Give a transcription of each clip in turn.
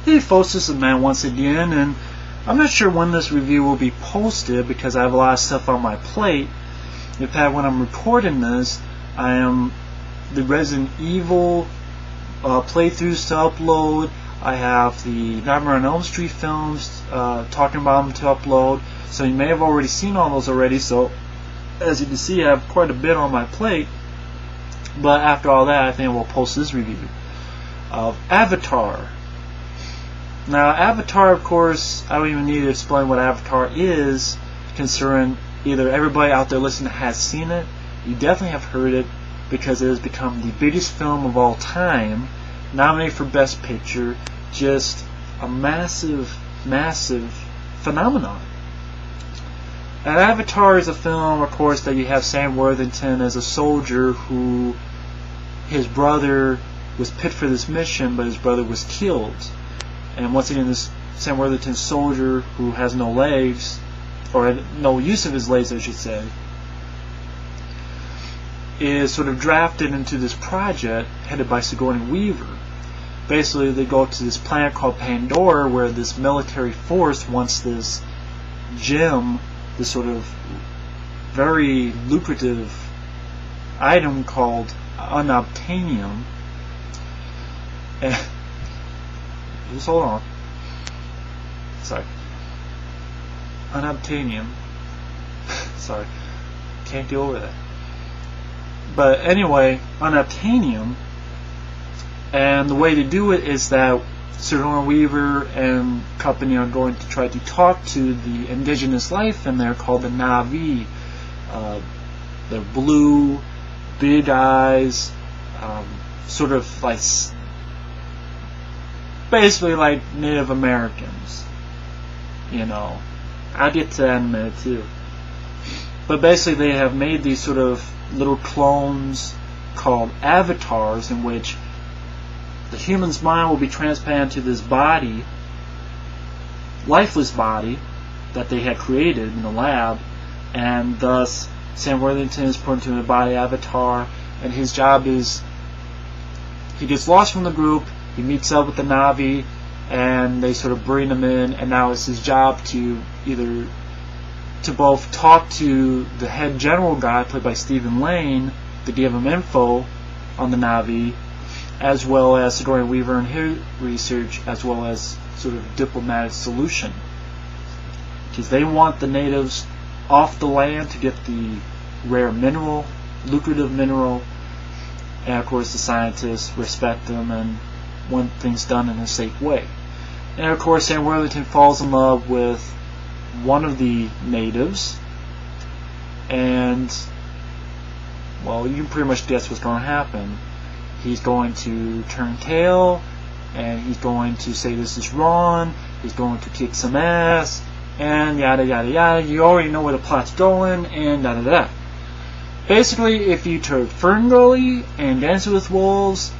Hey folks, this is Matt once again, and I'm not sure when this review will be posted because I have a lot of stuff on my plate. In fact, when I'm recording this, I am the Resident Evil playthroughs to upload. I have the Nightmare on Elm Street films talking about them to upload. So you may have already seen all those already. So as you can see, I have quite a bit on my plate. But after all that, I think we'll post this review of Avatar. Now, Avatar, of course, I don't even need to explain what Avatar is, considering either everybody out there listening has seen it, you definitely have heard it, because it has become the biggest film of all time, nominated for Best Picture, just a massive, massive phenomenon. And Avatar is a film, of course, that you have Sam Worthington as a soldier who, his brother was picked for this mission, but his brother was killed. And once again, this Sam Worthington soldier who has no legs, or no use of his legs, I should say, is sort of drafted into this project headed by Sigourney Weaver. Basically, they go to this planet called Pandora, where this military force wants this gem, this sort of very lucrative item called unobtainium. And just hold on. Sorry. Unobtainium. Sorry. Can't deal with it. But anyway, unobtainium. And the way to do it is that Sigourney Weaver and company are going to try to talk to the indigenous life in there called the Na'vi. They're blue, big eyes, sort of like basically like Native Americans. You know, I'll get to that in a minute too. But basically they have made these sort of little clones called avatars, in which the human's mind will be transplanted to this body, lifeless body, that they had created in the lab, and thus Sam Worthington is put into a body avatar, and his job is, he gets lost from the group, he meets up with the Na'vi, and they sort of bring him in, and now it's his job to either to both talk to the head general guy, played by Stephen Lane, to give him info on the Na'vi, as well as Sigourney Weaver and his research, as well as sort of diplomatic solution. Because they want the natives off the land to get the rare mineral, lucrative mineral, and of course the scientists respect them and want things done in a safe way. And of course Sam Worthington falls in love with one of the natives, and well, you can pretty much guess what's going to happen. He's going to turn tail, and he's going to say this is wrong, he's going to kick some ass, and yada yada yada. You already know where the plot's going, and da da da. Basically, if you took Ferngully and Dancing with Wolves,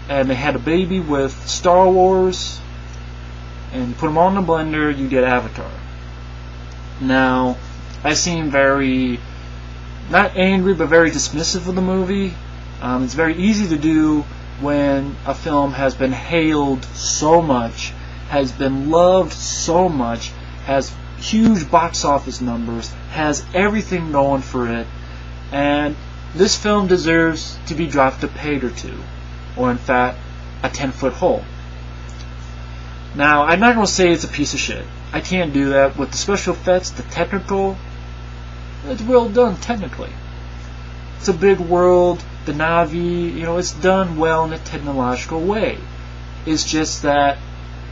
and they had a baby with Star Wars, and you put them all in a blender, you get Avatar. Now, I seem very, not angry, but very dismissive of the movie. It's very easy to do when a film has been hailed so much, has been loved so much, has huge box office numbers, has everything going for it, and this film deserves to be dropped a peg or two, or in fact, a 10-foot hole. Now, I'm not going to say it's a piece of shit. I can't do that. With the special effects, the technical, it's well done technically. It's a big world. The Na'vi, you know, it's done well in a technological way. It's just that,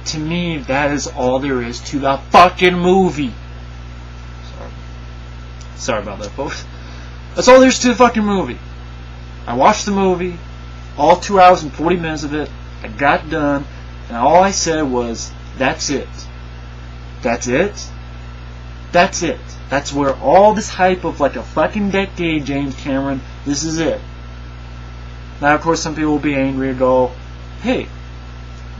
to me, that is all there is to the fucking movie. Sorry about that, folks. That's all there is to the fucking movie. I watched the movie, all 2 hours and 40 minutes of it. I got done, and all I said was, that's it. That's it? That's it. That's where all this hype of like a fucking decade, James Cameron, this is it. Now, of course, some people will be angry and go, hey,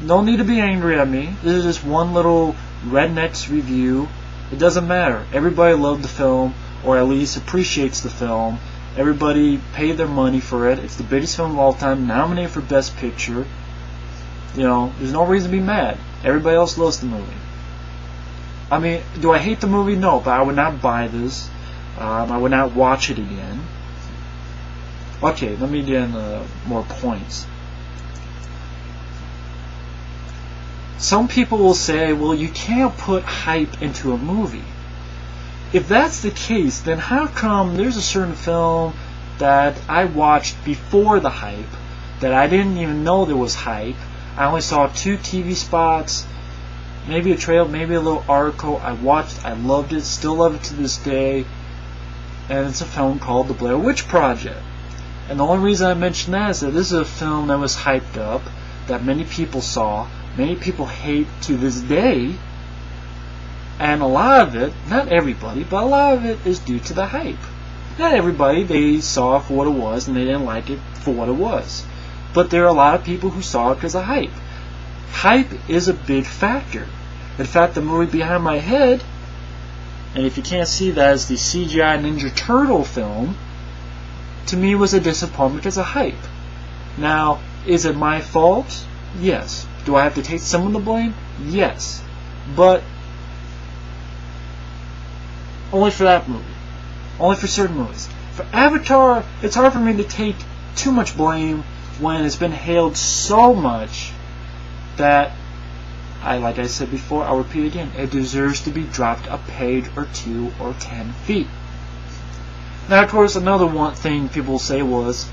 no need to be angry at me. This is just one little redneck's review. It doesn't matter. Everybody loved the film, or at least appreciates the film. Everybody paid their money for it. It's the biggest film of all time, nominated for Best Picture. There's no reason to be mad. Everybody else loves the movie. I mean, do I hate the movie? No, but I would not buy this. I would not watch it again. Okay, let me get into more points. Some people will say, well, you can't put hype into a movie. If that's the case, then how come there's a certain film that I watched before the hype, that I didn't even know there was hype? I only saw 2 TV spots, maybe a trailer, maybe a little article. I watched, I loved it, still love it to this day, and it's a film called The Blair Witch Project. And the only reason I mention that is that this is a film that was hyped up, that many people saw, many people hate to this day, and a lot of it, not everybody, but a lot of it is due to the hype. Not everybody, they saw it for what it was, and they didn't like it for what it was. But there are a lot of people who saw it because of hype. Hype is a big factor. In fact, the movie behind my head, and if you can't see that, is the CGI Ninja Turtle film, to me was a disappointment because of hype. Now, is it my fault? Yes. Do I have to take some of the blame? Yes. But only for that movie. Only for certain movies. For Avatar, it's hard for me to take too much blame when it's been hailed so much that, like I said before, I'll repeat again, it deserves to be dropped a page or 2 or 10 feet. Now, of course, another one thing people say was,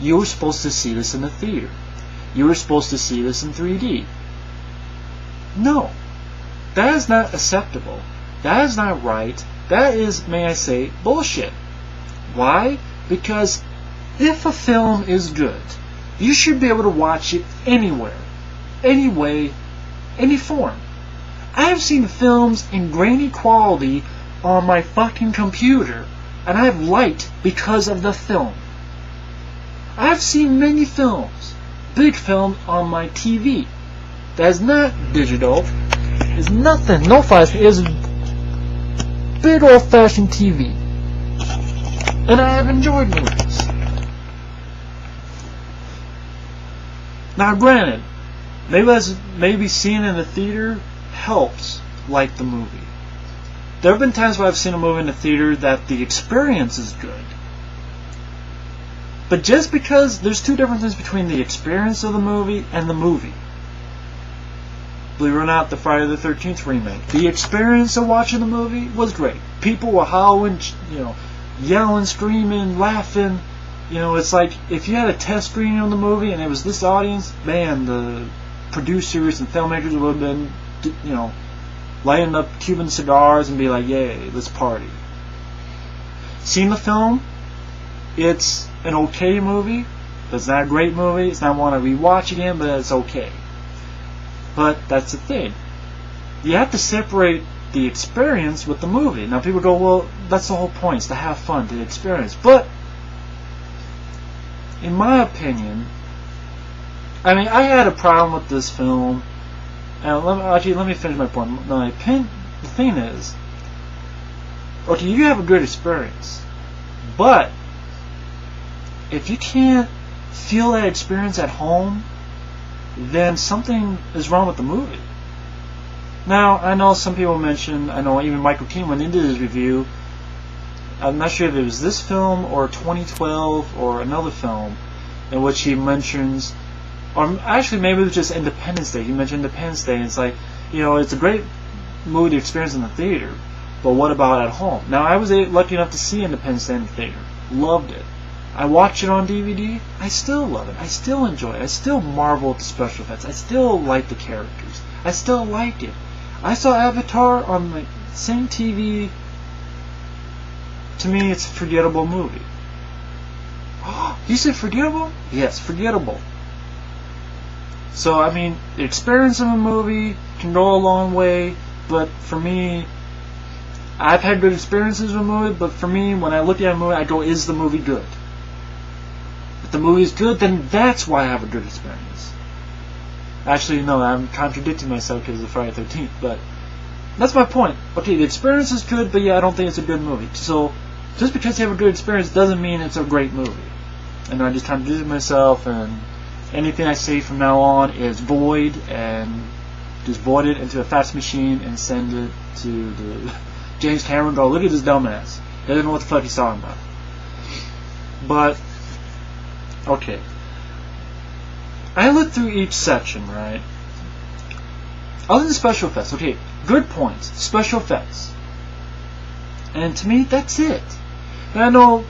you were supposed to see this in the theater. You were supposed to see this in 3D. No. That is not acceptable. That is not right. That is, may I say, bullshit. Why? Because if a film is good, you should be able to watch it anywhere, any way, any form. I have seen films in grainy quality on my fucking computer, and I have liked because of the film. I've seen many films, big films, on my TV that is not digital, is nothing, no flash, is big old-fashioned TV, and I have enjoyed movies. Now, granted, maybe seeing it in the theater helps like the movie. There have been times where I've seen a movie in the theater that the experience is good. But just because there's two differences between the experience of the movie and the movie. Believe it or not, the Friday the 13th remake. The experience of watching the movie was great. People were howling, yelling, screaming, laughing. It's like if you had a test screening on the movie and it was this audience, man, the producers and filmmakers would have been, lighting up Cuban cigars and be like, yay, let's party. Seeing the film, it's an okay movie. It's not a great movie. It's not one I rewatch again, but it's okay. But that's the thing. You have to separate the experience with the movie. Now people go, well, that's the whole point, is to have fun, to experience. But in my opinion, I had a problem with this film. And let me finish my point. The thing is, okay, you have a good experience, but if you can't feel that experience at home, then something is wrong with the movie. Now, I know some people mentioned, I know even Michael Keane, when he did his review, I'm not sure if it was this film or 2012 or another film, in which he mentions, or actually maybe it was just Independence Day. He mentioned Independence Day, and it's like, it's a great movie to experience in the theater, but what about at home? Now, I was lucky enough to see Independence Day in the theater. Loved it. I watch it on DVD. I still love it. I still enjoy it. I still marvel at the special effects. I still like the characters. I still like it. I saw Avatar on the same TV. To me, it's a forgettable movie. Oh, you said forgettable? Yes, forgettable. So, the experience of a movie can go a long way, but for me, I've had good experiences with a movie, but for me, when I look at a movie, I go, is the movie good? If the movie is good, then that's why I have a good experience. Actually, no, I'm contradicting myself because of Friday the 13th, but that's my point. Okay, the experience is good, but yeah, I don't think it's a good movie. So, just because you have a good experience doesn't mean it's a great movie. And I just contradicted myself, and Anything I say from now on is void, and just void it into a fax machine and send it to the James Cameron. Go, look at this dumbass. He doesn't know what the fuck he's talking about. But okay, I looked through each section, right? Other than special effects, okay, good points, special effects, and to me that's it. And I know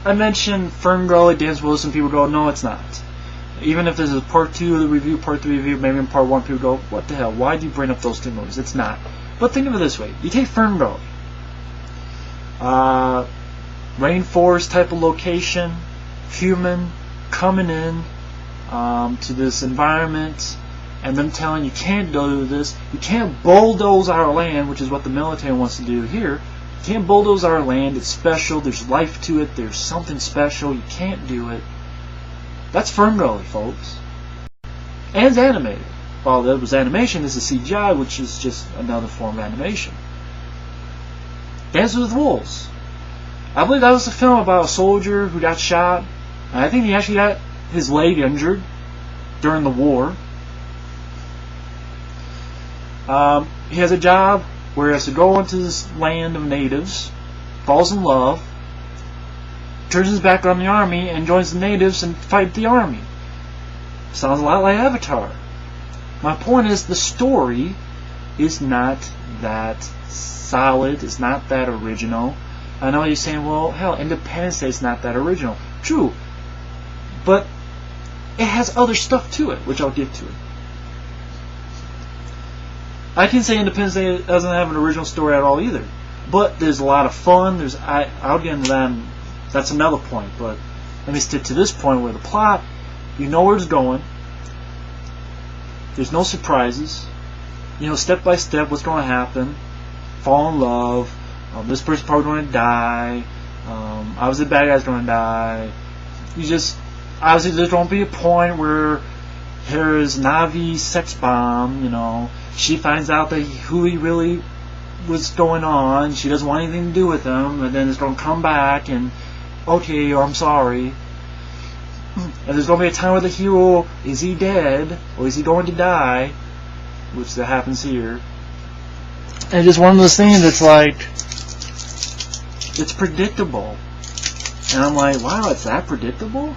I mentioned Ferngully, Dance Willis, and people go, no, it's not. Even if this is part 2 of the review, part 3 review, maybe in part 1, people go, what the hell, why do you bring up those 2 movies? It's not. But think of it this way. You take Ferngully. Rainforest type of location, human, coming in to this environment, and them telling you can't do this, you can't bulldoze our land, which is what the military wants to do here. You can't bulldoze our land, it's special, there's life to it, there's something special, you can't do it. That's Ferngully, folks. And it's animated. While that was animation, this is CGI, which is just another form of animation. Dances with Wolves. I believe that was a film about a soldier who got shot. And I think he actually got his leg injured during the war. He has a job where he has to go into this land of natives, falls in love, turns his back on the army, and joins the natives and fight the army. Sounds a lot like Avatar. My point is, the story is not that solid, it's not that original. I know you're saying, well, hell, Independence Day is not that original. True. But it has other stuff to it, which I'll get to. I can say Independence Day doesn't have an original story at all either. But there's a lot of fun. I'll get into that. That's another point. But let me stick to this point where the plot, you know where it's going. There's no surprises. You know, step by step, what's going to happen. Fall in love. This person's probably going to die. Obviously, the bad guy's going to die. Obviously, there's going to be a point where there's Navi's sex bomb. You know, she finds out that who he really was going on. She doesn't want anything to do with him, and then it's going to come back and, okay, I'm sorry. And there's going to be a time where the hero, is he dead, or is he going to die? Which that happens here. And it's just one of those things that's like, it's predictable. And I'm like, wow, it's that predictable?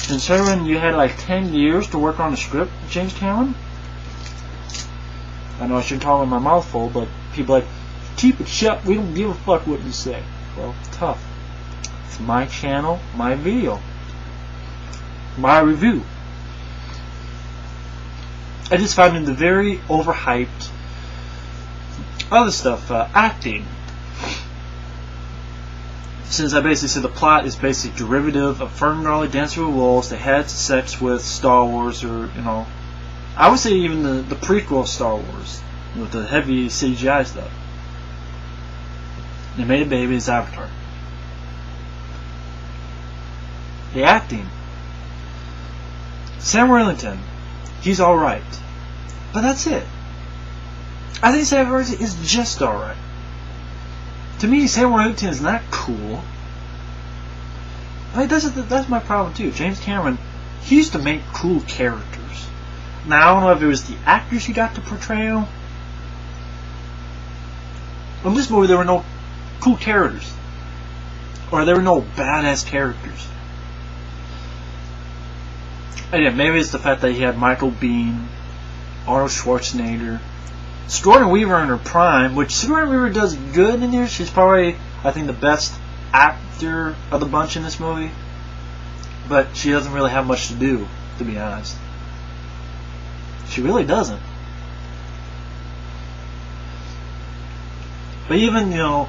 Considering you had like 10 years to work on the script, James Cameron? I know I shouldn't talk with my mouth full, but people are like, keep it shut, we don't give a fuck what you say. Well, tough. It's my channel, my video, my review. I just found it very overhyped. Other stuff, acting. Since I basically said the plot is basically derivative of Ferngully, Dances with Wolves, they had sex with Star Wars, or, you know, I would say even the prequel of Star Wars, with the heavy CGI stuff. They made a baby, it's Avatar. The acting. Sam Worthington, he's alright. But that's it. I think Sam Worthington is just alright. To me, Sam Worthington is not cool. I mean, that's my problem too. James Cameron, he used to make cool characters. Now, I don't know if it was the actors he got to portray them. In this movie, there were no cool characters. Or there were no badass characters. Again, maybe it's the fact that he had Michael Biehn, Arnold Schwarzenegger, Sigourney Weaver in her prime, which Sigourney Weaver does good in here. She's probably, I think, the best actor of the bunch in this movie. But she doesn't really have much to do, to be honest. She really doesn't. But even, you know,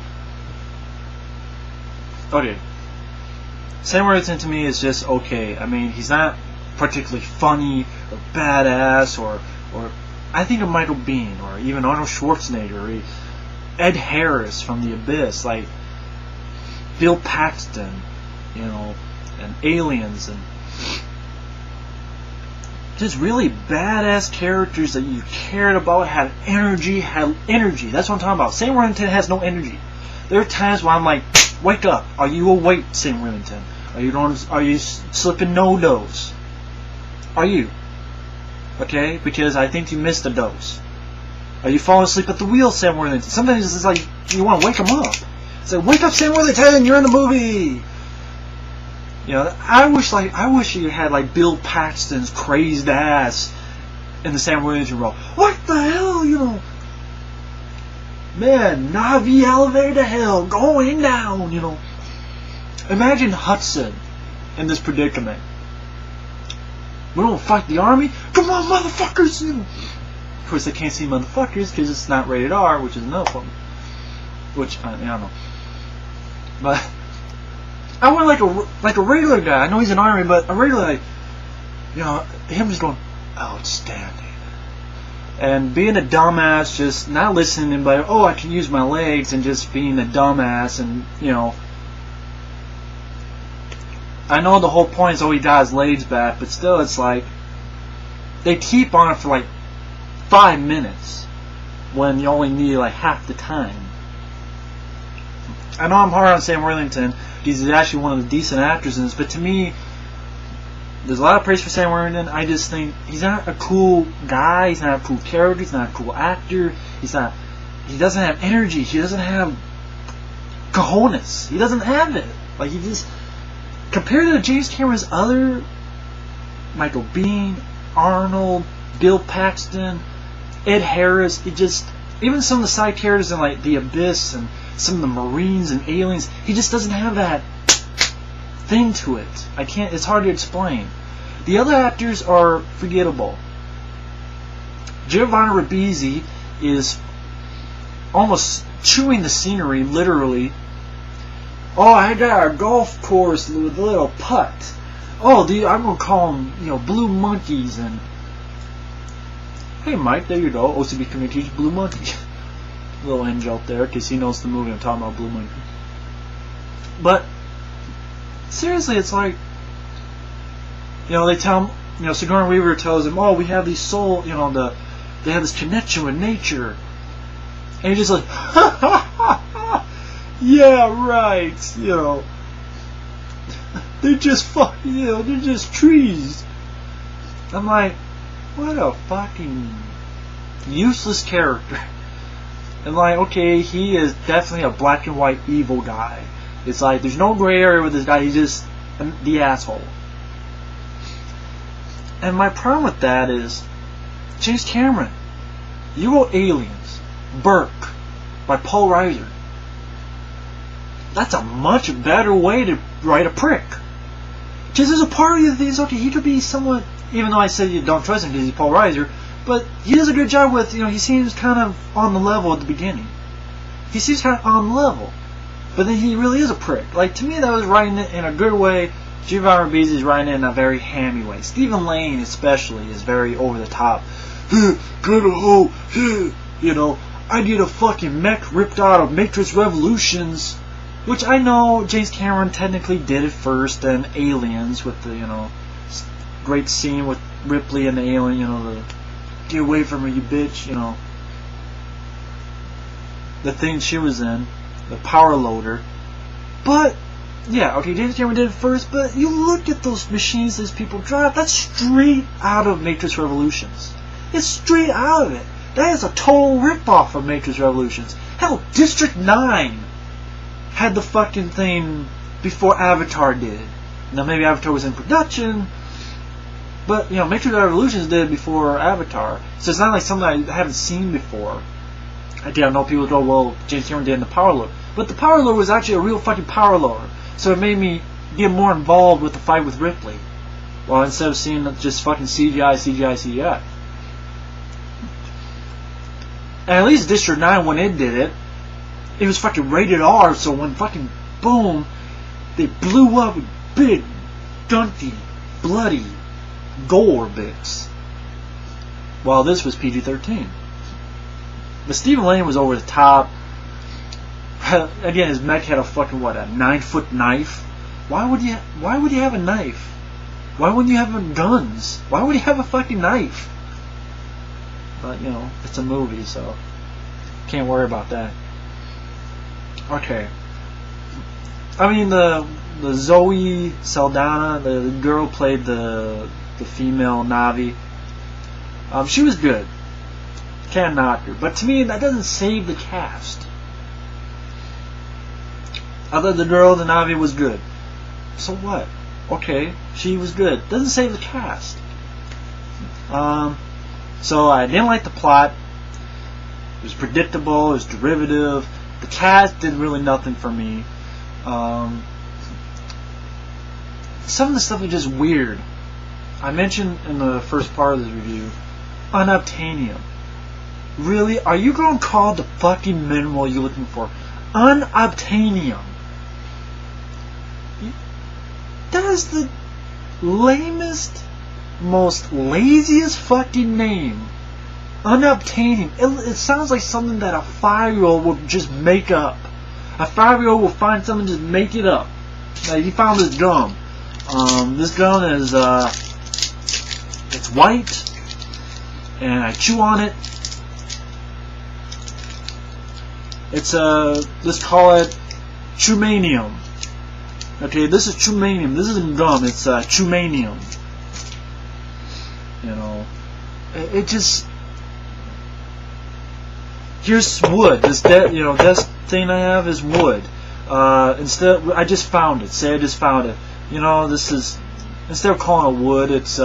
okay, Sam Worthington to me is just okay. I mean, he's not particularly funny or badass, or I think of Michael Biehn, or even Arnold Schwarzenegger, or Ed Harris from The Abyss, like Bill Paxton, you know, and Aliens, and just really badass characters that you cared about, had energy. That's what I'm talking about. Sam Worthington has no energy. There are times where I'm like, wake up. Are you awake, Sam Worthington? Are you slipping no dose? Are you? Okay, because I think you missed a dose. Are you falling asleep at the wheel, Sam Worthington? Sometimes it's like you want to wake them up. It's like, wake up, Sam Worthington! You're in the movie. You know, I wish you had like Bill Paxton's crazed ass in the Sam Worthington role. What the hell, you know? Man, Navi elevator to hell, going down, you know. Imagine Hudson in this predicament. We don't fight the army? Come on, motherfuckers! You know. Of course, they can't see motherfuckers because it's not rated R, which is another problem. Which, I don't know. But I want like a regular guy. I know he's an army, but a regular, like, you know, him just going, outstanding. And being a dumbass, just not listening and like, oh, I can use my legs, and just being a dumbass, and, you know, I know the whole point is, oh, he got his legs back, but still, it's like, they keep on it for like 5 minutes, when you only need like half the time. I know I'm hard on Sam Worthington. He's actually one of the decent actors in this, but to me, there's a lot of praise for Sam Worthington. I just think he's not a cool guy. He's not a cool character. He's not a cool actor. He doesn't have energy. He doesn't have cojones. He doesn't have it. Like, he just, compared to James Cameron's other, Michael Biehn, Arnold, Bill Paxton, Ed Harris, it just, even some of the side characters in like The Abyss and some of the Marines and Aliens, he just doesn't have that thing to it. It's hard to explain. The other actors are forgettable. Giovanni Ribisi is almost chewing the scenery, literally. Oh, I got a golf course with a little putt. Oh, I'm gonna call them, you know, Blue Monkeys. And hey, Mike, there you go. OCB Community Teacher, Blue Monkeys. Little in joke there, because he knows the movie I'm talking about, Blue Monkey. But seriously, it's like, you know, they tell him, you know, Sigourney Weaver tells him, oh, we have these soul, you know, they have this connection with nature, and he's just like, ha ha ha ha, yeah, right, you know, they're just fucking, you know, they're just trees. I'm like, what a fucking useless character. And like, okay, he is definitely a black and white evil guy. It's like, there's no gray area with this guy, he's just the asshole. And my problem with that is, James Cameron, you wrote Aliens, Burke, by Paul Reiser. That's a much better way to write a prick. Because there's a part of you that thinks, okay, he could be somewhat, even though I said you don't trust him because he's Paul Reiser, but he does a good job with, you know, he seems kind of on the level at the beginning. He seems kind of on the level. But then he really is a prick. Like, to me, that was writing it in a good way. Giovanni Ribisi is writing it in a very hammy way. Stephen Lane, especially, is very over the top. Good hoe, you know, I need a fucking mech ripped out of Matrix Revolutions. Which I know James Cameron technically did it first, then Aliens with the, you know, great scene with Ripley and the alien, you know, the get away from her, you bitch, you know. The thing she was in, the power loader. But, yeah, okay, James Cameron did it first, but you look at those machines these people drive, that's straight out of Matrix Revolutions. It's straight out of it. That is a total ripoff of Matrix Revolutions. Hell, District 9 had the fucking thing before Avatar did. Now, maybe Avatar was in production, but, you know, Matrix Revolutions did before Avatar. So it's not like something I haven't seen before. I know people go, well, James Cameron did in the power loader. But the power loader was actually a real fucking power loader. So it made me get more involved with the fight with Ripley. Well, instead of seeing just fucking CGI. And at least District 9, when it did it, it was fucking rated R, so when fucking boom, they blew up with big, gunky, bloody gore bits. While this was PG-13. But Stephen Lane was over the top. Again, his mech had a fucking, what, a 9-foot knife? Why would you have a knife? Why wouldn't you have guns? Why would you have a fucking knife? But, you know, it's a movie, so can't worry about that. Okay. I mean, the the Zoe Saldana, the girl played the female Navi. She was good. Can't knock her. But to me, that doesn't save the cast. I thought the girl, the Navi, was good. So what? Okay, she was good. Doesn't save the cast. So I didn't like the plot. It was predictable. It was derivative. The cast did really nothing for me. Some of the stuff is just weird. I mentioned in the first part of this review, unobtainium. Really? Are you going to call the fucking mineral you're looking for unobtainium? That is the lamest, most laziest fucking name. Unobtainium. It sounds like something that a 5-year-old would just make up. A 5-year-old will find something and just make it up. Like, he found this gum. This gum is, it's white, and I chew on it. It's, let's call it chewmanium. Okay, this is chewmanium. This isn't gum, it's, chewmanium. You know, it just... Here's wood. This desk thing I have is wood. Instead, I just found it. Say I just found it. You know, this is, instead of calling it wood, it's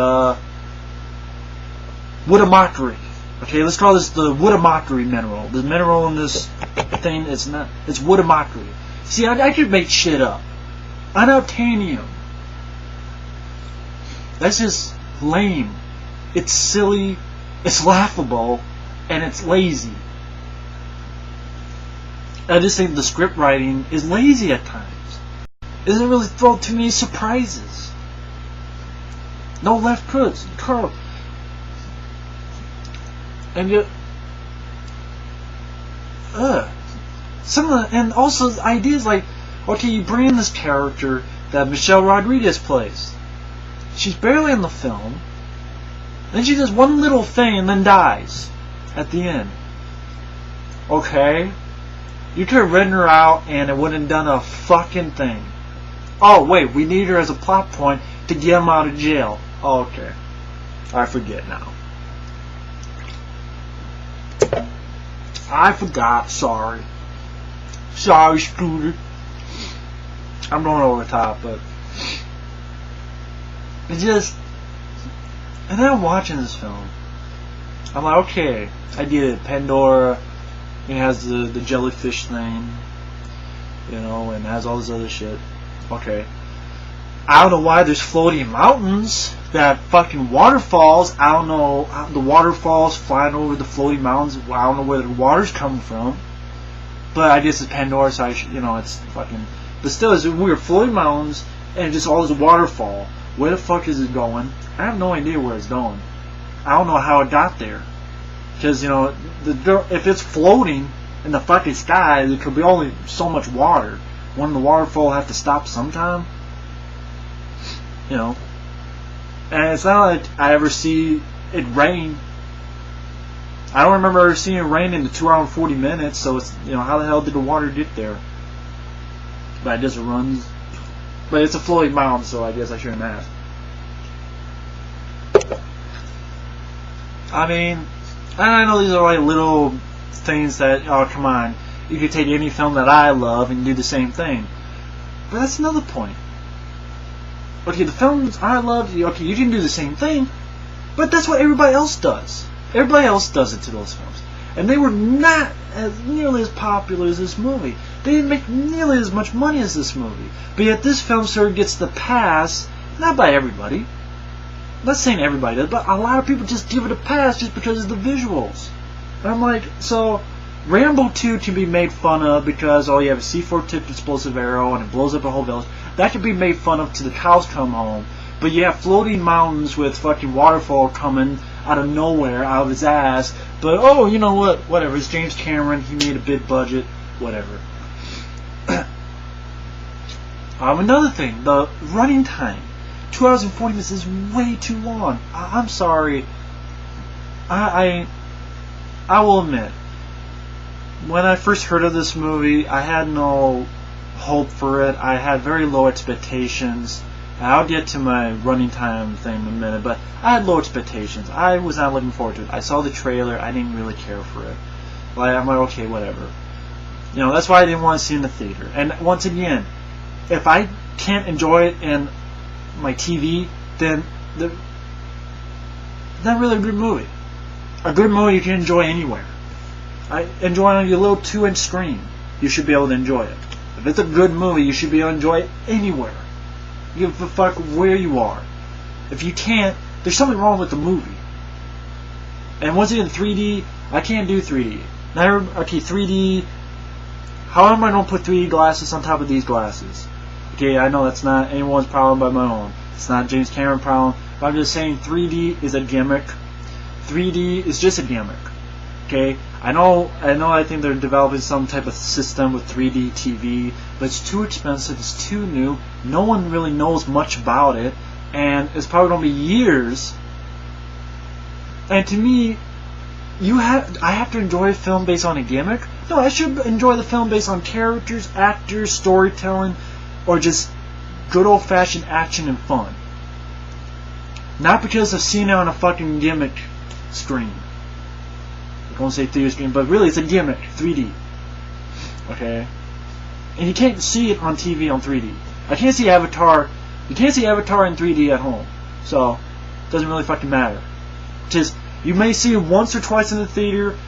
wood-a-mockery. Okay, let's call this the wood-a-mockery mineral. The mineral in this thing, it's wood-a-mockery. See, I could make shit up. Unobtainium. That's just lame. It's silly. It's laughable, and it's lazy. I just think the script writing is lazy at times. It doesn't really throw too many surprises. No left hooks, curl. And you, some of the, and also the ideas like, okay, you bring in this character that Michelle Rodriguez plays. She's barely in the film. Then she does one little thing and then dies at the end. Okay. You could have written her out and it wouldn't have done a fucking thing. Oh, wait, we need her as a plot point to get him out of jail. Oh, okay. I forget now. I forgot, sorry. Sorry, Scooter. I'm going over the top, but... It just... And then I'm watching this film. I'm like, okay, I get it. Pandora... It has the jellyfish thing, you know, and has all this other shit. Okay. I don't know why there's floating mountains that fucking waterfalls. I don't know, the waterfalls flying over the floating mountains. I don't know where the water's coming from. But I guess it's Pandora, so it's fucking... But still, it's weird. Floating mountains and just all this waterfall. Where the fuck is it going? I have no idea where it's going. I don't know how it got there. Because, if it's floating in the fucking sky, there could be only so much water. Wouldn't the waterfall have to stop sometime? And it's not like I ever see it rain. I don't remember ever seeing it rain in the 2 hours and 40 minutes, so it's, how the hell did the water get there? But I guess it runs. But it's a floating mountain, so I guess I shouldn't ask. I mean... And I know these are like little things that, oh, come on, you could take any film that I love and do the same thing. But that's another point. Okay, the films I love, okay, you can do the same thing, but that's what everybody else does. Everybody else does it to those films. And they were not nearly as popular as this movie. They didn't make nearly as much money as this movie. But yet this film sort of gets the pass, not by everybody. I'm not saying everybody does, but a lot of people just give it a pass just because of the visuals. And I'm like, so Rambo 2 can be made fun of because, oh, you have a C4 tipped explosive arrow and it blows up a whole village. That can be made fun of till the cows come home. But you have floating mountains with fucking waterfall coming out of nowhere, out of his ass. But, oh, you know what? Whatever. It's James Cameron. He made a big budget. Whatever. Another thing. The running time. 2 hours and 40 minutes is way too long. I'm sorry. I will admit, when I first heard of this movie, I had no hope for it. I had very low expectations. I'll get to my running time thing in a minute, but I had low expectations. I was not looking forward to it. I saw the trailer. I didn't really care for it. I'm like, okay, whatever. That's why I didn't want to see it in the theater. And once again, if I can't enjoy it in my TV, then it's not really a good movie. A good movie you can enjoy anywhere. I enjoy it on your little 2-inch screen. You should be able to enjoy it. If it's a good movie, you should be able to enjoy it anywhere. Give a fuck where you are. If you can't, there's something wrong with the movie. And once again, 3D, I can't do 3D. Now, okay, 3D. How am I going to put 3D glasses on top of these glasses? Okay, I know that's not anyone's problem but my own. It's not James Cameron's problem. But I'm just saying 3D is a gimmick. 3D is just a gimmick. Okay, I think they're developing some type of system with 3D TV, but it's too expensive, it's too new, no one really knows much about it, and it's probably going to be years. And to me, I have to enjoy a film based on a gimmick? No, I should enjoy the film based on characters, actors, storytelling, or just good old-fashioned action and fun. Not because I've seen it on a fucking gimmick screen. I won't say theater screen, but really it's a gimmick, 3D. Okay? And you can't see it on TV on 3D. I can't see Avatar. You can't see Avatar in 3D at home. So, it doesn't really fucking matter. Just, you may see it once or twice in the theater.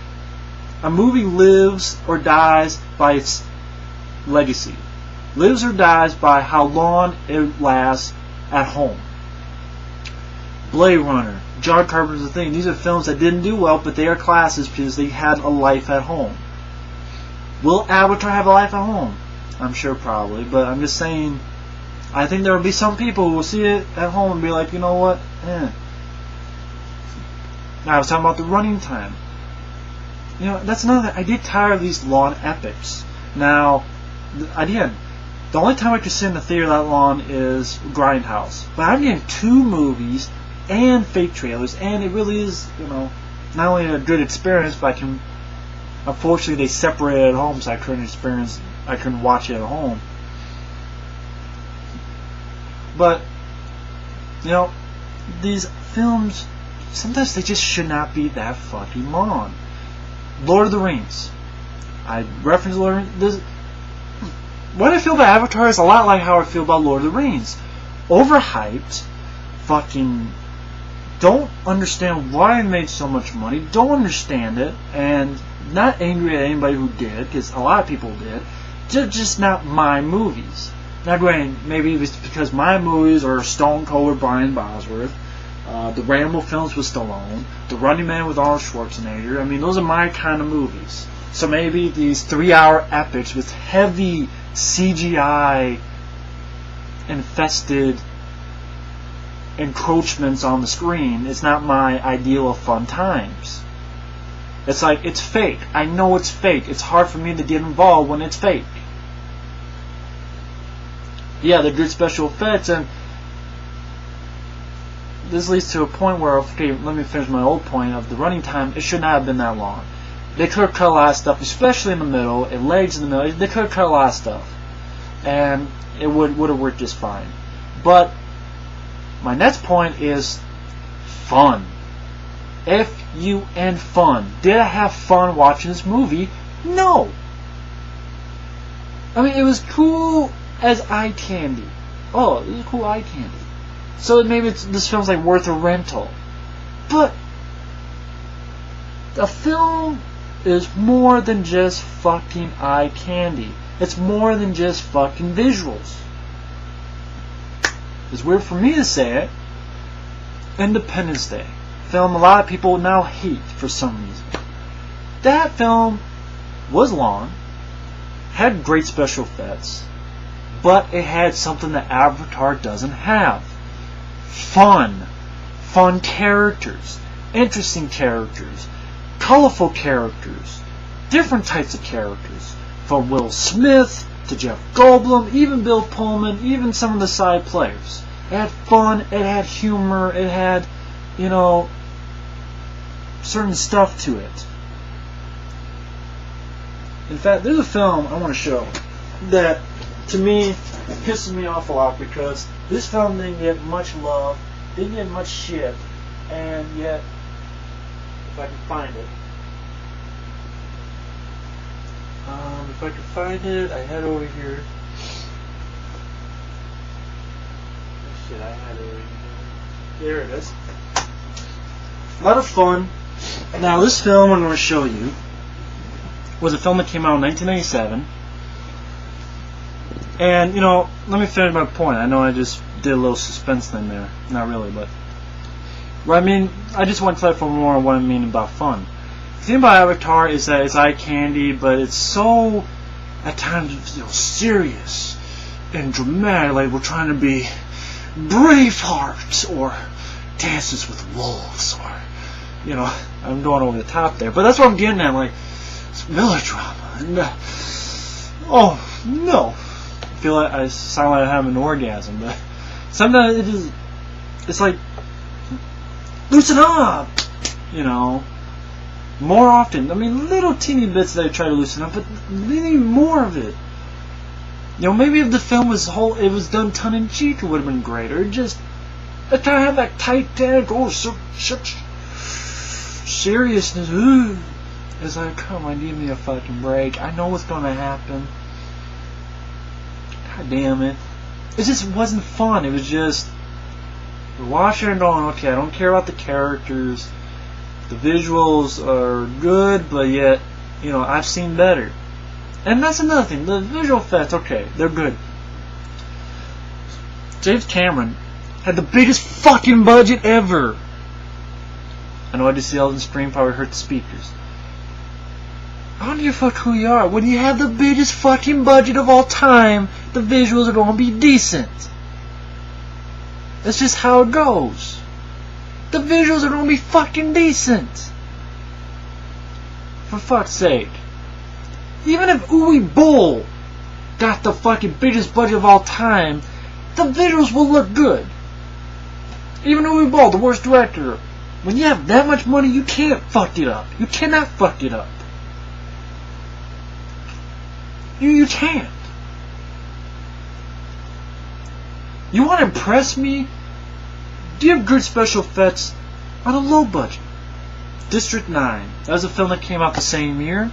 A movie lives or dies by its legacy. Lives or dies by how long it lasts at home. Blade Runner, John Carpenter's Thing. These are films that didn't do well, but they are classics because they had a life at home. Will Avatar have a life at home? I'm sure probably, but I'm just saying, I think there will be some people who will see it at home and be like, you know what, Now, I was talking about the running time. That's another thing. I get tired of these long epics. Now, again, the only time I could sit in the theater that long is Grindhouse. But I'm getting 2 movies and fake trailers, and it really is, not only a good experience, but unfortunately they separated at home, so I couldn't watch it at home. But, these films, sometimes they just should not be that fucking long. Lord of the Rings. I reference Lord of the Rings. What I feel about Avatar is a lot like how I feel about Lord of the Rings. Overhyped, fucking don't understand why it made so much money, don't understand it, and not angry at anybody who did, because a lot of people did. Just not my movies. Now granted, maybe it's because my movies are Stone Cold with Brian Bosworth, the Rambo films with Stallone, the Running Man with Arnold Schwarzenegger. I mean, those are my kind of movies. So maybe these 3-hour epics with heavy CGI infested encroachments on the screen is not my ideal of fun times. It's like, it's fake. I know it's fake. It's hard for me to get involved when it's fake. Yeah, they're good special effects, and this leads to a point where, okay, let me finish my old point of the running time. It should not have been that long. They could have cut a lot of stuff, especially in the middle, and legs in the middle. They could have cut a lot of stuff, and it would have worked just fine. But my next point is fun. F-U-N, fun. Did I have fun watching this movie? No. I mean, it was cool as eye candy. Oh, it was cool eye candy. So maybe this film's like worth a rental. But a film is more than just fucking eye candy. It's more than just fucking visuals. It's weird for me to say it. Independence Day. Film a lot of people now hate for some reason. That film was long, had great special effects, but it had something that Avatar doesn't have. Fun characters, interesting characters, colorful characters, different types of characters, from Will Smith to Jeff Goldblum, even Bill Pullman, even some of the side players. It had fun, it had humor, it had, certain stuff to it. In fact, there's a film I want to show that to me, pisses me off a lot because this film didn't get much love, didn't get much shit, and yet, if I can find it, I had it over here. Shit, I had it over here. There it is. A lot of fun. Now, this film I'm going to show you was a film that came out in 1997. And, you know, let me finish my point. I know I just did a little suspense thing there. Not really, but... Well, I mean, I just want to tell you for more on what I mean about fun. The thing about Avatar is that it's eye candy, but it's so, at times, you know, serious and dramatic. Like we're trying to be Braveheart or Dances with Wolves, or, you know, I'm going over the top there. But that's what I'm getting at. Like, it's melodrama. And, oh, no. I feel like I sound like I have an orgasm, but sometimes it's like, loosen up, you know. More often, I mean, little teeny bits that I try to loosen up, but really more of it. You know, maybe if the film was it was done tongue in cheek, it would have been greater. Just I try to have that tight tag, such seriousness. Ooh. It's like, come on, give me a fucking break. I know what's gonna happen. God damn it. It just wasn't fun. It was just we're watching and going, okay, I don't care about the characters. The visuals are good, but yet, you know, I've seen better. And that's another thing. The visual effects, okay, they're good. James Cameron had the biggest fucking budget ever. I know I just yelled and screamed, probably hurt the speakers. I don't give a fuck who you are. When you have the biggest fucking budget of all time, the visuals are going to be decent. That's just how it goes. The visuals are going to be fucking decent. For fuck's sake. Even if Uwe Boll got the fucking biggest budget of all time, the visuals will look good. Even Uwe Boll, the worst director, when you have that much money, you can't fuck it up. You cannot fuck it up. You can't. You want to impress me? Do you have good special effects on a low budget? District 9. That was a film that came out the same year.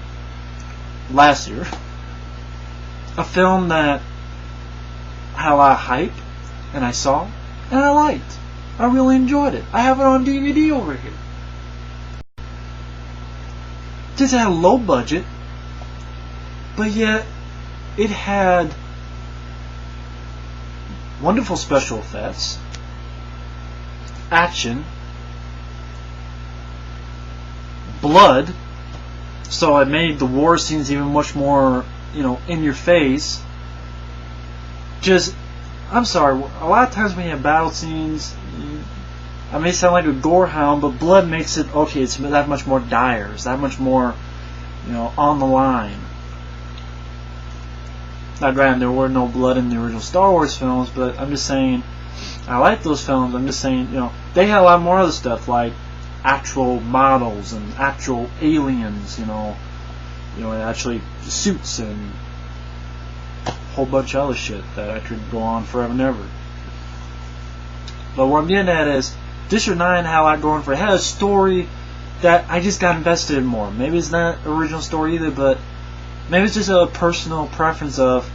Last year. A film that had a lot of hype, and I saw, and I liked. I really enjoyed it. I have it on DVD over here. Just had a low budget, but yet it had wonderful special effects, action, blood, so it made the war scenes even much more, you know, in your face. Just, I'm sorry, a lot of times when you have battle scenes, I may sound like a gore hound, but blood makes it, okay, it's that much more dire, it's that much more, you know, on the line. Now granted, there were no blood in the original Star Wars films, but I'm just saying, I like those films. I'm just saying, you know, they had a lot more other stuff, like actual models and actual aliens, you know, actually suits and a whole bunch of other shit that I could go on forever and ever. But what I'm getting at is, District 9 had a lot going for it. It had a story that I just got invested in more. Maybe it's not an original story either, but maybe it's just a personal preference of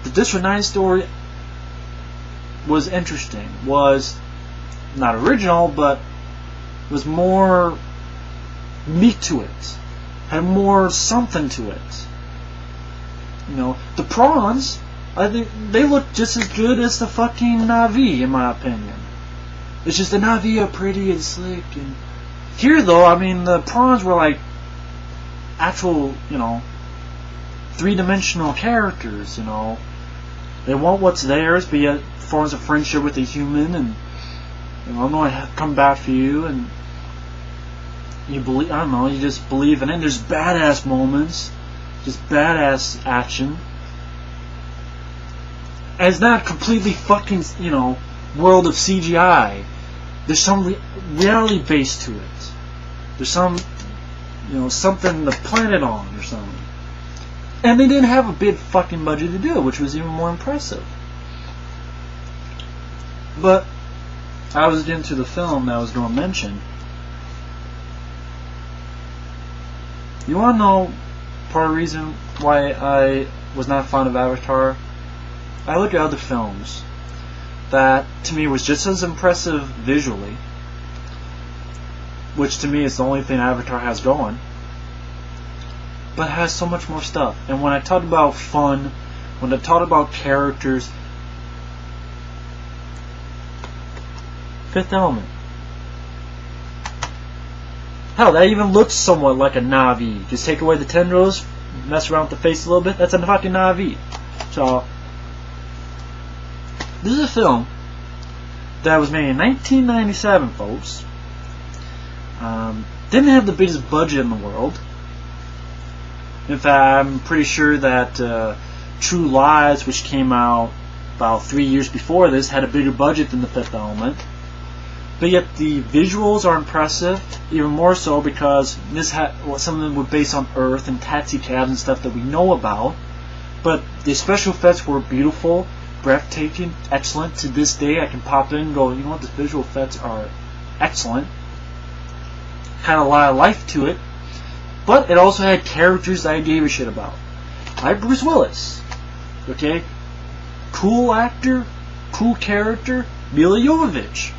the District 9 story was interesting, was not original, but was more meat to it, had more something to it. You know, the prawns, I think they look just as good as the fucking Na'vi, in my opinion. It's just the Na'vi are pretty and slick, and here though, I mean, the prawns were like actual, you know, three-dimensional characters, you know. They want what's theirs, but yet forms a friendship with a human, and, you know, I'm going to come back for you, and you believe, I don't know, you just believe in it. And there's badass moments, just badass action. And it's not completely fucking, you know, world of CGI. There's some reality base to it. There's some, you know, something to planet on or something. And they didn't have a big fucking budget to do it, which was even more impressive. But I was into the film that I was going to mention. You want to know part of the reason why I was not fond of Avatar? I looked at other films that to me was just as impressive visually, which to me is the only thing Avatar has going, but it has so much more stuff. And when I talked about fun, when I talked about characters, Fifth Element. Hell, that even looks somewhat like a Na'vi. Just take away the tendrils, mess around with the face a little bit, that's a fucking Na'vi. So, this is a film that was made in 1997, folks. Didn't have the biggest budget in the world. In fact, I'm pretty sure that True Lies, which came out about 3 years before this, had a bigger budget than The Fifth Element. But yet the visuals are impressive, even more so because some of them were based on Earth and taxi cabs and stuff that we know about. But the special effects were beautiful, breathtaking, excellent. To this day, I can pop in and go, you know what, the visual effects are excellent. Had a lot of life to it, but it also had characters that I gave a shit about. Like Bruce Willis, okay? Cool actor, cool character, Mila Jovovich.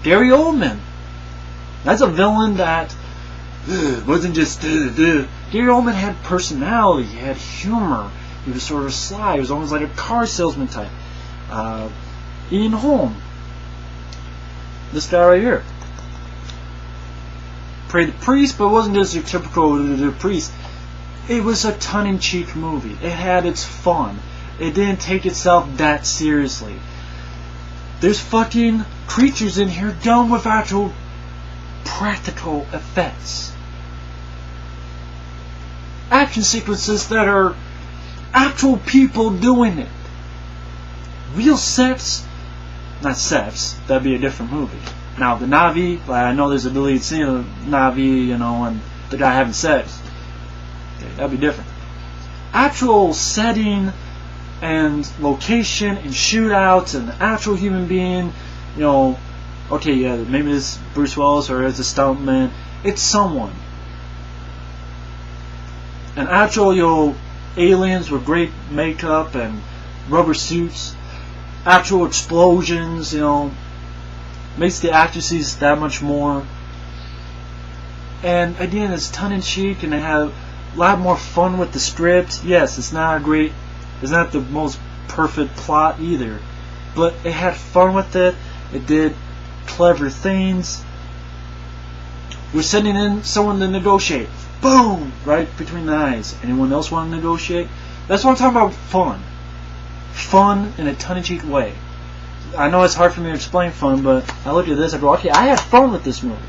Gary Oldman. That's a villain that wasn't just... Gary Oldman had personality, he had humor, he was sort of sly, he was almost like a car salesman type. Ian Holm. This guy right here. Played the priest, but it wasn't just your typical priest. It was a tongue-in-cheek movie. It had its fun. It didn't take itself that seriously. There's fucking creatures in here done with actual practical effects. Action sequences that are actual people doing it. Real sets. Not sets. That'd be a different movie. Now, the Na'vi, like I know there's a deleted scene of Na'vi, you know, and the guy having sex. Okay, that'd be different. Actual setting and location and shootouts and the actual human being, you know, okay, yeah, maybe it's Bruce Willis or it's a stuntman. It's someone. And actual, you know, aliens with great makeup and rubber suits. Actual explosions, you know, makes the actresses that much more. And again, it's tongue-in-cheek, and they have a lot more fun with the script. Yes, it's not the most perfect plot either, but it had fun with it. It did clever things. We're sending in someone to negotiate. Boom! Right between the eyes. Anyone else want to negotiate? That's what I'm talking about. Fun. Fun in a tongue-in-cheek way. I know it's hard for me to explain fun, but I look at this, I go, okay, I had fun with this movie.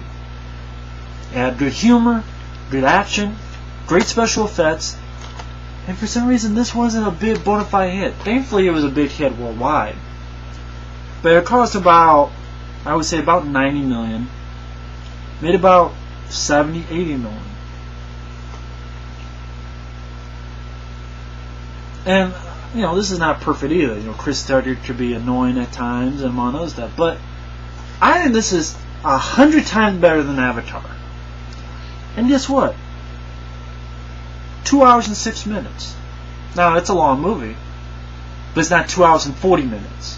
It had good humor, good action, great special effects, and for some reason this wasn't a big bona fide hit. Thankfully it was a big hit worldwide. But it cost about, I would say about 90 million. Made about 70, 80 million. And you know, this is not perfect either. You know, Chris Tucker could be annoying at times and among other stuff. But I think this is 100 times better than Avatar. And guess what? 2 hours and 6 minutes. Now, it's a long movie. But it's not 2 hours and 40 minutes.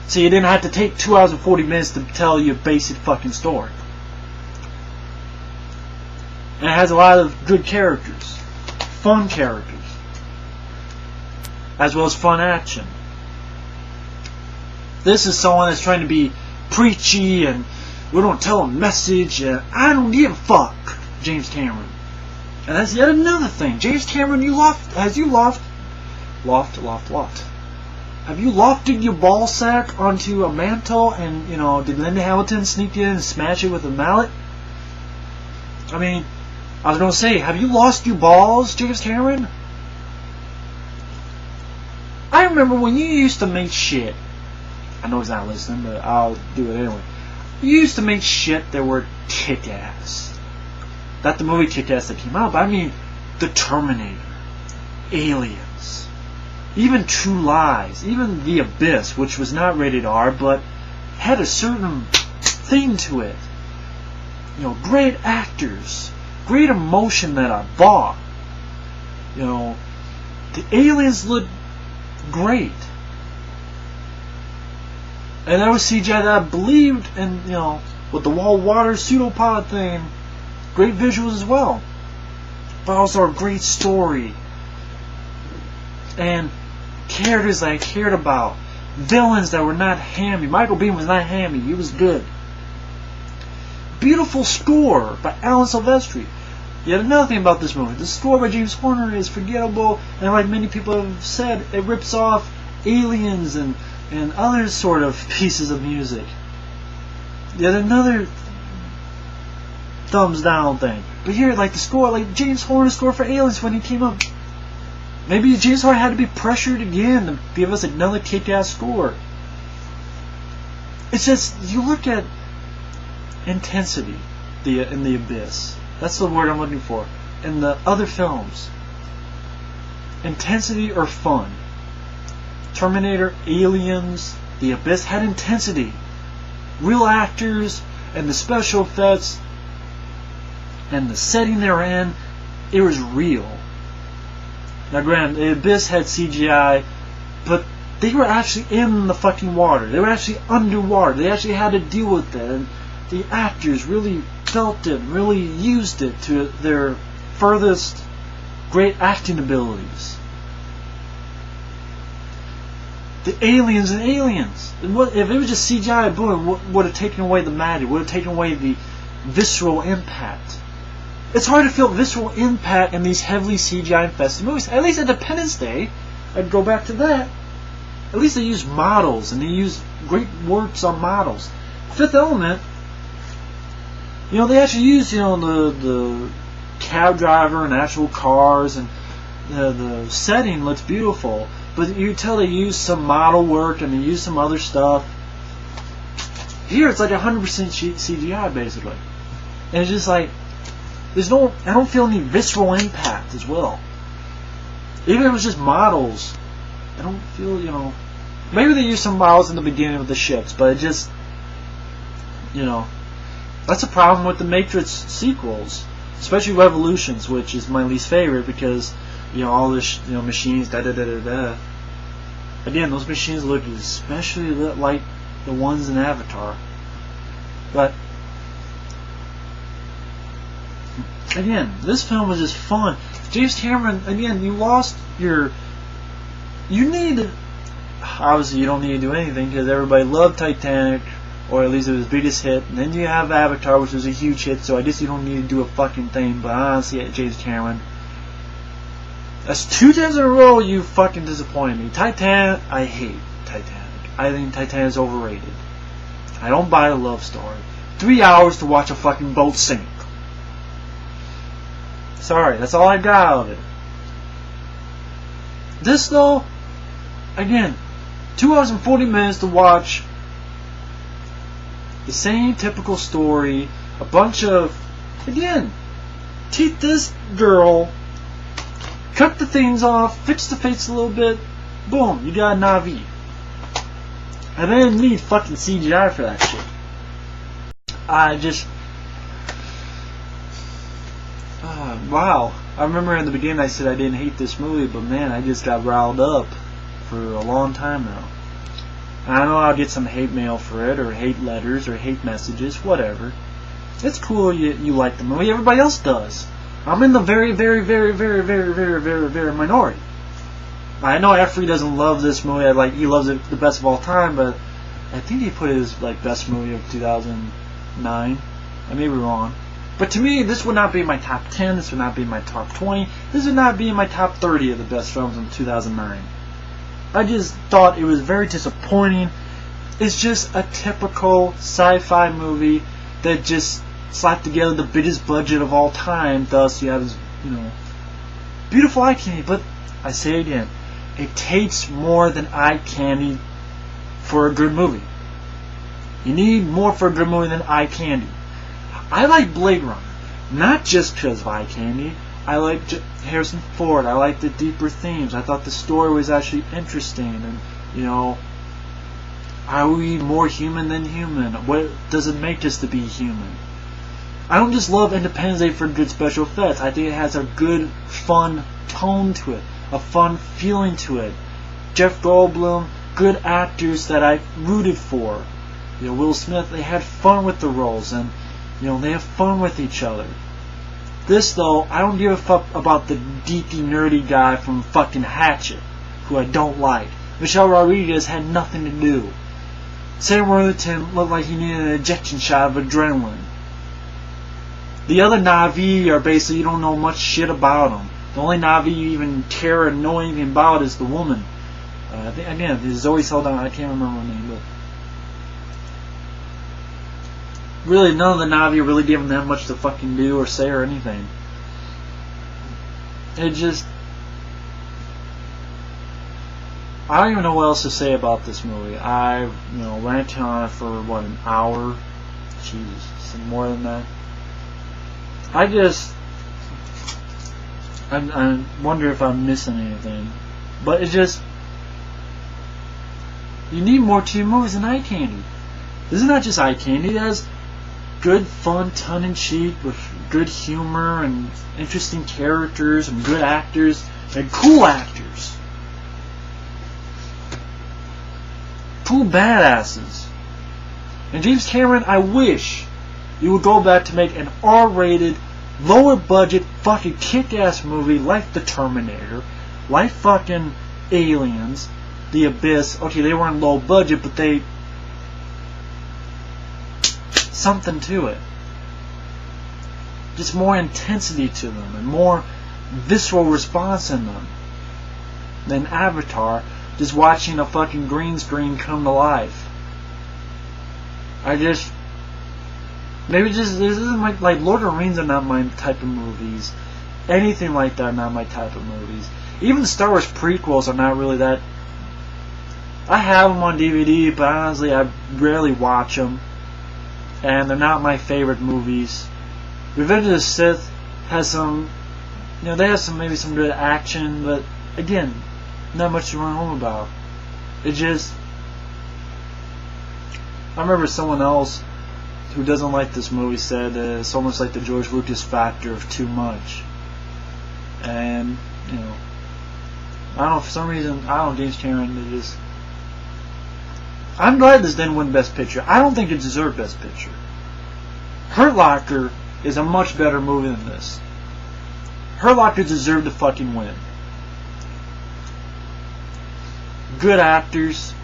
So you didn't have to take 2 hours and 40 minutes to tell your basic fucking story. And it has a lot of good characters. Fun characters. As well as fun action. This is someone that's trying to be preachy and we don't tell a message and I don't give a fuck, James Cameron. And that's yet another thing. James Cameron, have you lofted your ball sack onto a mantle and, you know, did Linda Hamilton sneak in and smash it with a mallet? I mean, I was going to say, have you lost your balls, James Cameron? I remember when you used to make shit. I know he's not listening, but I'll do it anyway. You used to make shit that were kick-ass. Not the movie Kick-Ass that came out, but I mean The Terminator, Aliens, even True Lies, even The Abyss, which was not rated R, but had a certain thing to it. You know, great actors, great emotion that I bought. You know, the aliens looked great. And that was CGI that I believed in, you know, with the wall water pseudopod thing. Great visuals as well. But also a great story. And characters that I cared about. Villains that were not hammy. Michael Biehn was not hammy. He was good. Beautiful score by Alan Silvestri. Yet another thing about this movie. The score by James Horner is forgettable. And like many people have said, it rips off Aliens and other sort of pieces of music. Yet another thumbs down thing. But here, like the score, like James Horner's score for Aliens when he came up. Maybe James Horner had to be pressured again to give us another kick-ass score. It's just, you look at intensity in The Abyss. That's the word I'm looking for. In the other films. Intensity or fun. Terminator, Aliens, The Abyss had intensity. Real actors and the special effects and the setting they're in, it was real. Now granted, The Abyss had CGI, but they were actually in the fucking water. They were actually underwater. They actually had to deal with it. And the actors really felt it, really used it to their furthest great acting abilities. The aliens and aliens. If it was just CGI, boom, would have taken away the magic, would have taken away the visceral impact. It's hard to feel visceral impact in these heavily CGI infested movies. At least Independence Day, I'd go back to that. At least they use models, and they use great works on models. Fifth Element, you know, they actually use, you know, the cab driver and actual cars, and the setting looks beautiful. But you tell they use some model work and they use some other stuff. Here it's like 100% CGI basically. And it's just like, I don't feel any visceral impact as well. Even if it was just models, I don't feel, you know, maybe they use some models in the beginning of the ships, but it just, you know, that's a problem with the Matrix sequels, especially Revolutions, which is my least favorite because, you know, all this, you know, machines, da-da-da-da-da. Again, those machines look especially like the ones in Avatar. But, again, this film was just fun. James Cameron, again, you lost your... Obviously, you don't need to do anything because everybody loved Titanic, or at least it was his biggest hit. And then you have Avatar, which was a huge hit, so I guess you don't need to do a fucking thing. But honestly, James Cameron... That's 2 times in a row you fucking disappointed me. Titanic, I hate Titanic. I think Titanic is overrated. I don't buy a love story. 3 hours to watch a fucking boat sink. Sorry, that's all I got out of it. This though, again, 2 hours and 40 minutes to watch the same typical story. A bunch of, again, teach this girl, cut the things off, fix the face a little bit, boom, you got a Na'vi. I didn't need fucking CGI for that shit. Wow. I remember in the beginning I said I didn't hate this movie, but man, I just got riled up for a long time now. I know I'll get some hate mail for it, or hate letters, or hate messages, whatever. It's cool you like the movie, everybody else does. I'm in the very, very, very, very, very, very, very, very minority. I know Effrey doesn't love this movie, he loves it the best of all time, but I think he put it as best movie of 2009. I may be wrong. But to me, this would not be in my top 10, this would not be in my top 20, this would not be in my top 30 of the best films in 2009. I just thought it was very disappointing. It's just a typical sci-fi movie that just slapped together the biggest budget of all time, thus you have this, beautiful eye candy. But I say again, it takes more than eye candy for a good movie. You need more for a good movie than eye candy. I like Blade Runner, not just because of eye candy. I liked Harrison Ford. I liked the deeper themes. I thought the story was actually interesting. And, you know, are we more human than human? What does it make us to be human? I don't just love Independence Day for good special effects. I think it has a good, fun tone to it. A fun feeling to it. Jeff Goldblum, good actors that I rooted for. You know, Will Smith, they had fun with the roles. And, you know, they have fun with each other. This, though, I don't give a fuck about the geeky, nerdy guy from fucking Hatchet, who I don't like. Michelle Rodriguez had nothing to do. Sam Worthington looked like he needed an ejection shot of adrenaline. The other Na'vi are basically, you don't know much shit about them. The only Na'vi you even care and know anything about is the woman. Again, Zoe Saldana, I can't remember her name, but really, none of the Na'vi really gave them that much to fucking do or say or anything. It just... I don't even know what else to say about this movie. I, ranted on it for, what, an hour? Jesus, some more than that. I wonder if I'm missing anything. But it's just... You need more to your movies than eye candy. This is not just eye candy. It has good, fun, tongue-in-cheek with good humor and interesting characters and good actors and cool actors. Cool badasses. And James Cameron, I wish you would go back to make an R-rated, lower-budget, fucking kick-ass movie like The Terminator, like fucking Aliens, The Abyss. Okay, they weren't low budget, but they... something to it. Just more intensity to them and more visceral response in them than Avatar, just watching a fucking green screen come to life. Maybe this isn't like Lord of the Rings are not my type of movies. Anything like that are not my type of movies. Even the Star Wars prequels are not really that. I have them on DVD, but honestly I rarely watch them. And they're not my favorite movies. Revenge of the Sith has some, they have maybe some good action, but again, not much to run home about. It just, I remember someone else who doesn't like this movie said it's almost like the George Lucas factor of too much. And, I don't know, for some reason, James Cameron, I'm glad this didn't win Best Picture. I don't think it deserved Best Picture. Hurt Locker is a much better movie than this. Hurt Locker deserved to fucking win. Good actors,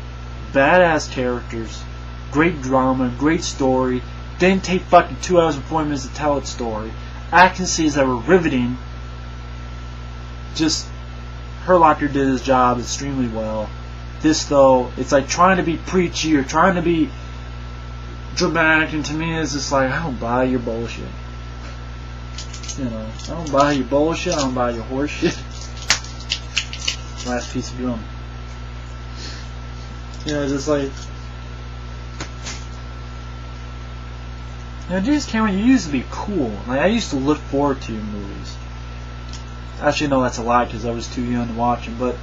badass characters, great drama, great story. Didn't take fucking 2 hours and 40 minutes to tell its story. Action scenes that were riveting. Just, Hurt Locker did his job extremely well. This, though, it's like trying to be preachy or trying to be dramatic, and to me it's just like, I don't buy your bullshit. I don't buy your bullshit, I don't buy your horse shit. Last piece of gum. It's just like, James Cameron, you used to be cool. Like, I used to look forward to your movies. Actually, no, that's a lie, because I was too young to watch them, but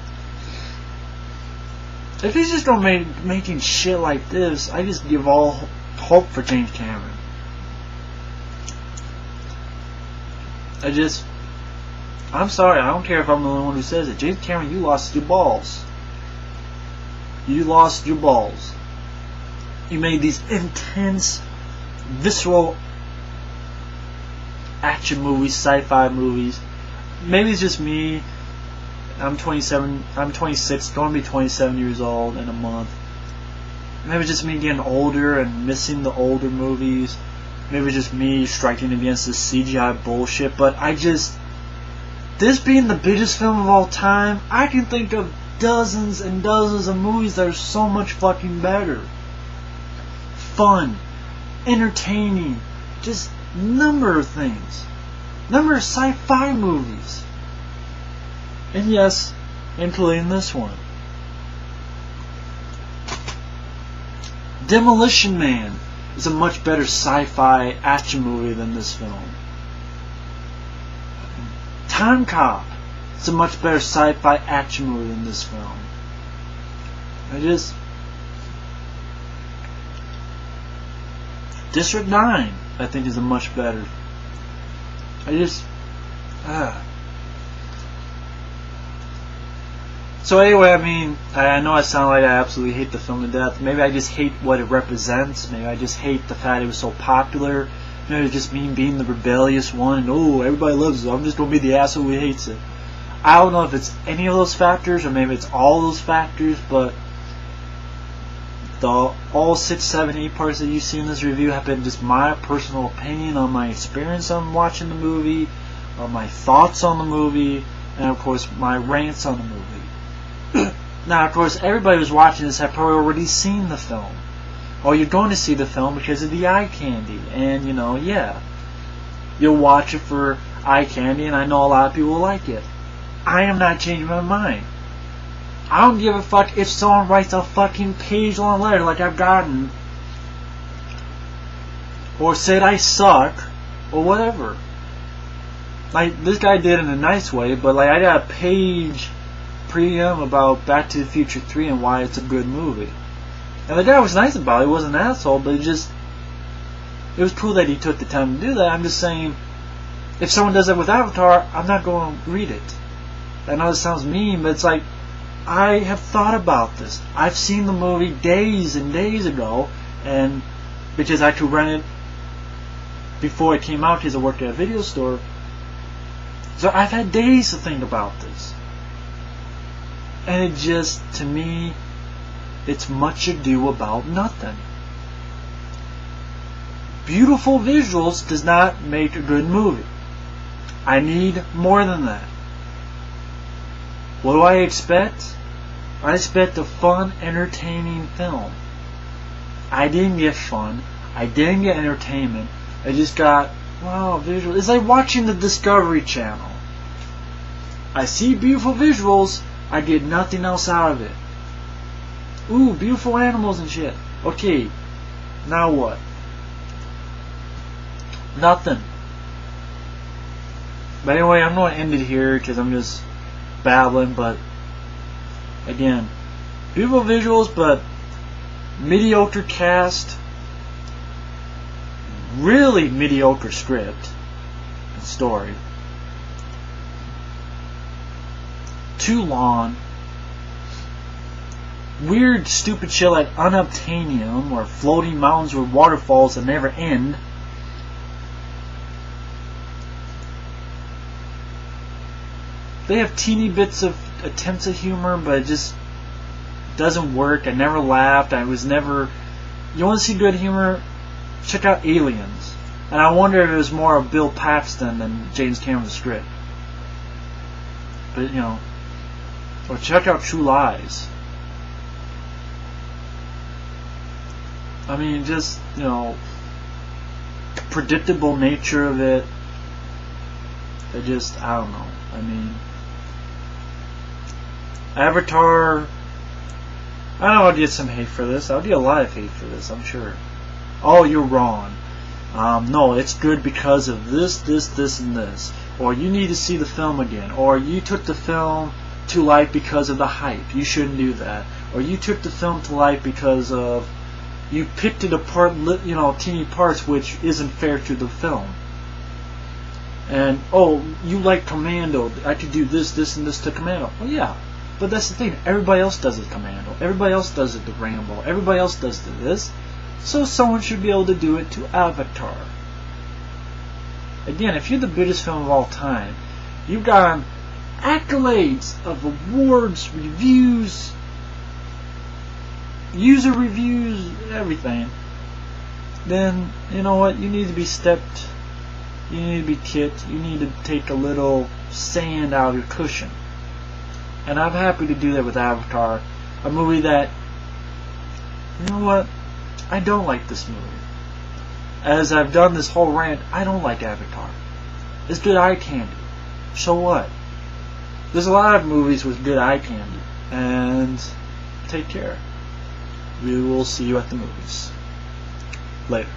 if he's just gonna making shit like this, I just give all hope for James Cameron. I'm sorry, I don't care if I'm the only one who says it. James Cameron, you lost your balls. You lost your balls. You made these intense, visceral action movies, sci-fi movies. Maybe it's just me. I'm 26, going to be 27 years old in a month. Maybe it's just me getting older and missing the older movies. Maybe it's just me striking against this CGI bullshit. But this being the biggest film of all time, I can think of dozens and dozens of movies that are so much fucking better. Fun, entertaining, just number of things. Number of sci-fi movies. And yes, including this one. Demolition Man is a much better sci-fi action movie than this film. Time Cop. It's a much better sci-fi action movie than this film. District 9, I think, is a much better. So anyway, I mean, I know I sound like I absolutely hate the film to death. Maybe I just hate what it represents. Maybe I just hate the fact it was so popular. Maybe it's just me being the rebellious one, and oh, everybody loves it. I'm just gonna be the asshole who hates it. I don't know if it's any of those factors, or maybe it's all those factors, but all 6, 7, 8 parts that you see in this review have been just my personal opinion on my experience on watching the movie, on my thoughts on the movie, and of course my rants on the movie. Now, of course, everybody who's watching this have probably already seen the film, or you're going to see the film because of the eye candy, and yeah, you'll watch it for eye candy, and I know a lot of people will like it. I am not changing my mind. I don't give a fuck if someone writes a fucking page-long letter like I've gotten, or said I suck, or whatever. Like, this guy did it in a nice way, but like, I got a page pre-em about Back to the Future 3 and why it's a good movie. And the guy was nice about it. He wasn't an asshole, but it was cool that he took the time to do that. I'm just saying, if someone does that with Avatar, I'm not going to read it. I know this sounds mean, but it's like, I have thought about this. I've seen the movie days and days ago, and because I could rent it before it came out because I worked at a video store. So I've had days to think about this. And it just, to me, it's much ado about nothing. Beautiful visuals does not make a good movie. I need more than that. What do I expect? I expect a fun, entertaining film. I didn't get fun. I didn't get entertainment. I just got, wow, visuals. It's like watching the Discovery Channel. I see beautiful visuals. I get nothing else out of it. Ooh, beautiful animals and shit. Okay, now what? Nothing. But anyway, I'm going to end it here because I'm just babbling, but again, beautiful visuals, but mediocre cast, really mediocre script and story, too long, weird stupid shit like unobtainium or floating mountains with waterfalls that never end. They have teeny bits of attempts at humor, but it just doesn't work. I never laughed. I was never... You want to see good humor? Check out Aliens. And I wonder if it was more of Bill Paxton than James Cameron's script. But, or check out True Lies. I mean, just, predictable nature of it. I don't know. I mean... Avatar, I know I'll get some hate for this. I'll get a lot of hate for this, I'm sure. Oh, you're wrong. No, it's good because of this, and this. Or you need to see the film again. Or you took the film to light because of the hype. You shouldn't do that. Or you took the film to light because of... You picked it apart, teeny parts, which isn't fair to the film. And, oh, you like Commando. I could do this, and this to Commando. Well, yeah. But that's the thing. Everybody else does it Commando. Everybody else does it to Rambo. Everybody else does this. So someone should be able to do it to Avatar. Again, if you're the biggest film of all time, you've got accolades of awards, reviews, user reviews, everything. Then, you know what? You need to be stepped... You need to be kicked. You need to take a little sand out of your cushion. And I'm happy to do that with Avatar. A movie that, you know what? I don't like this movie. As I've done this whole rant, I don't like Avatar. It's good eye candy. So what? There's a lot of movies with good eye candy. And take care. We will see you at the movies. Later.